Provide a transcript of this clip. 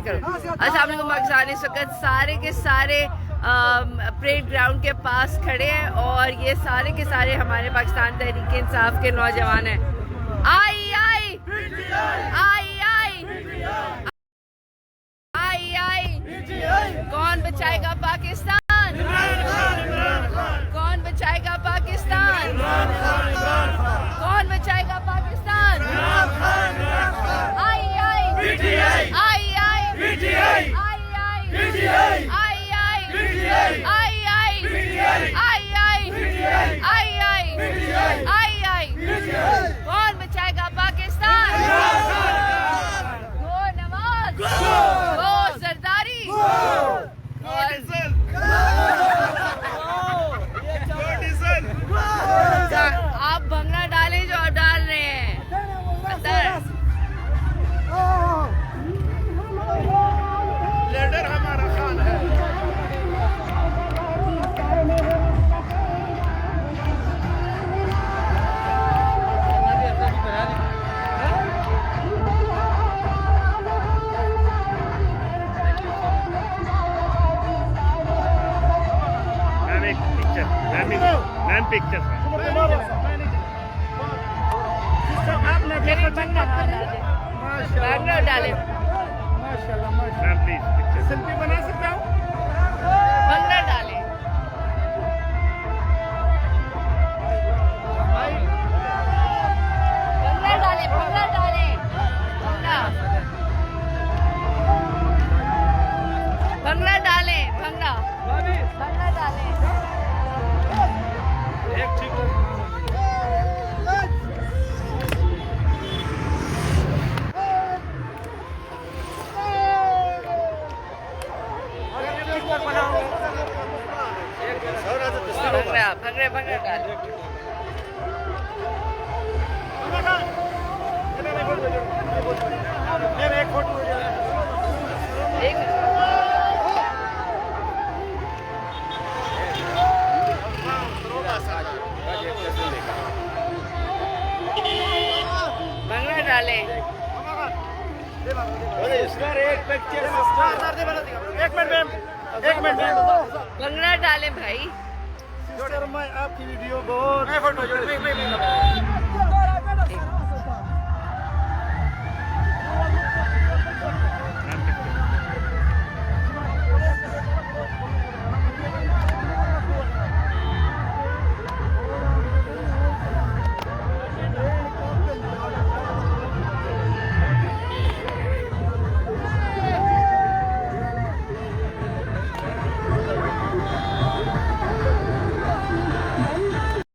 करो। अस्सलाम वालेकुम पाकिस्तान। इस वक्त सारे के सारे परेड ग्राउंड के पास खड़े हैं और ये सारे के सारे हमारे पाकिस्तान तहरीक इंसाफ के नौजवान हैं। आई आई आई आई आई आई, कौन बचाएगा पाकिस्तान? कौन बचाएगा पाकिस्तान? कौन बचाएगा पाकिस्तान? आई आई आई आई आई आई कौन बचाएगा पाकिस्तान? गो नवाज, गो सरदारी, आप भंगड़ा डालें जो डाल रहे हैं लीडर हमारा खान है। मैम पिक्चर भंगड़ा डाले। मैम प्लीज पिक्चर सेल्फी बना सकता हूँ। भंगड़ा डाले। भंगड़ा डाले, भंगड़ा डाले, भंगड़ा डाले, भंगड़ा भंगड़ा डाले। एक ठीक भंगड़ा भंगड़ा डाले। भंगड़ा डाले। एक मिनट भंगड़ा डाले भाई। मैं आपकी वीडियो बहुत